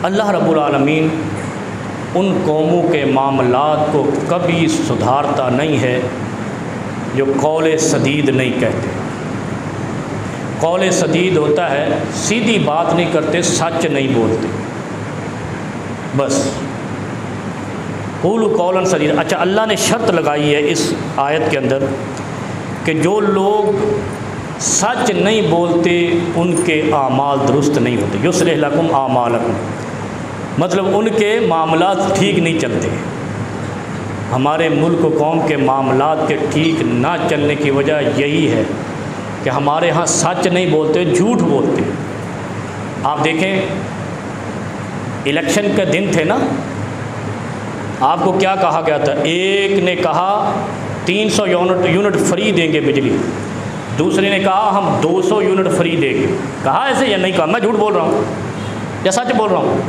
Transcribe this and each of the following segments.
اللہ رب العالمین ان قوموں کے معاملات کو کبھی سدھارتا نہیں ہے جو قول سدید نہیں کہتے۔ قول سدید ہوتا ہے سیدھی بات نہیں کرتے، سچ نہیں بولتے، بس قولوا قولا سدیدا۔ اچھا، اللہ نے شرط لگائی ہے اس آیت کے اندر کہ جو لوگ سچ نہیں بولتے ان کے اعمال درست نہیں ہوتے۔ یصلح لکم اعمالکم، مطلب ان کے معاملات ٹھیک نہیں چلتے۔ ہمارے ملک و قوم کے معاملات کے ٹھیک نہ چلنے کی وجہ یہی ہے کہ ہمارے ہاں سچ نہیں بولتے، جھوٹ بولتے۔ آپ دیکھیں الیکشن کے دن تھے نا، آپ کو کیا کہا گیا تھا؟ ایک نے کہا 300 یونٹ فری دیں گے بجلی، دوسرے نے کہا ہم 200 یونٹ فری دیں گے۔ کہا ایسے یا نہیں کہا؟ میں جھوٹ بول رہا ہوں یا سچ بول رہا ہوں؟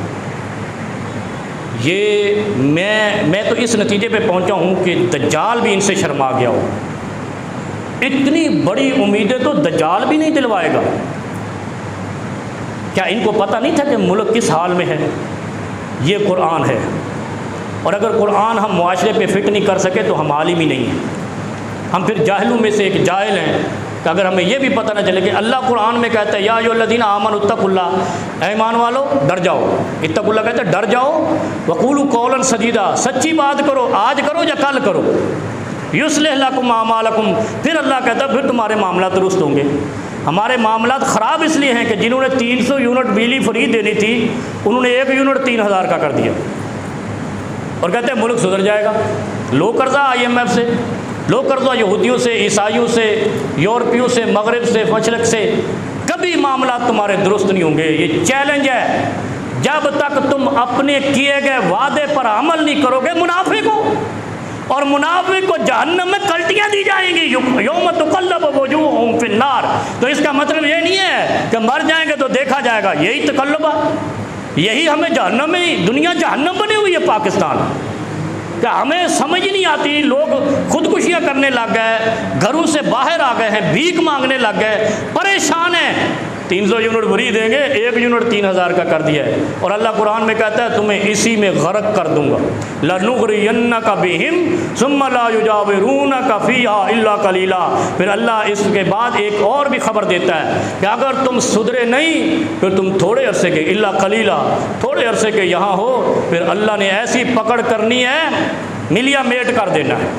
یہ میں تو اس نتیجے پہ پہنچا ہوں کہ دجال بھی ان سے شرما گیا ہو۔ اتنی بڑی امیدیں تو دجال بھی نہیں دلوائے گا۔ کیا ان کو پتہ نہیں تھا کہ ملک کس حال میں ہے؟ یہ قرآن ہے، اور اگر قرآن ہم معاشرے پہ فٹ نہیں کر سکے تو ہم عالم ہی نہیں ہیں۔ ہم پھر جاہلوں میں سے ایک جاہل ہیں کہ اگر ہمیں یہ بھی پتہ نہ چلے کہ اللہ قرآن میں کہتا ہے یا ایھا الذین آمنوا اتقوا اللہ، اے ایمان والو ڈر جاؤ۔ اتقوا اللہ کہتا ہے ڈر جاؤ، وقولوا قولا سدیدا، سچی بات کرو، آج کرو یا کل کرو، یصلح لکم اعمالکم، پھر اللہ کہتا ہے پھر تمہارے معاملات درست ہوں گے۔ ہمارے معاملات خراب اس لیے ہیں کہ جنہوں نے 300 یونٹ بجلی فری دینی تھی انہوں نے 1 یونٹ 3000 کا کر دیا، اور کہتے ہیں ملک سدھر جائے گا۔ لو قرضہ IMF سے، لو قرضہ یہودیوں سے، عیسائیوں سے، یورپیوں سے، مغرب سے، مشرق سے، کبھی معاملات تمہارے درست نہیں ہوں گے۔ یہ چیلنج ہے، جب تک تم اپنے کیے گئے وعدے پر عمل نہیں کرو گے منافق ہو، اور منافق کو جہنم میں کلٹیاں دی جائیں گی، یوم تقلب وجوہہم فی النار۔ تو اس کا مطلب یہ نہیں ہے کہ مر جائیں گے تو دیکھا جائے گا، یہی تقلبہ، یہی ہمیں جہنم میں، دنیا جہنم بنی ہوئی ہے پاکستان، کہ ہمیں سمجھ نہیں آتی۔ لوگ خودکشیاں کرنے لگ گئے، گھروں سے باہر آ گئے ہیں، بھیک مانگنے لگ گئے، پریشان ہیں۔ 300 یونٹ فری دیں گے، 1 یونٹ 3000 کا کر دیا ہے، اور اللہ قرآن میں کہتا ہے تمہیں اسی میں غرق کر دوں گا۔ لَنُغْرِيَنَّكَ بِهِمْ ثُمَّ لَا يُجَاوِرُونَكَ فِيهَا إِلَّا قَلِيلًا۔ پھر اللہ اس کے بعد ایک اور بھی خبر دیتا ہے کہ اگر تم سدھرے نہیں پھر تم تھوڑے عرصے کے، الا قلیلا، تھوڑے عرصے کے یہاں ہو، پھر اللہ نے ایسی پکڑ کرنی ہے، ملیا میٹ کر دینا ہے۔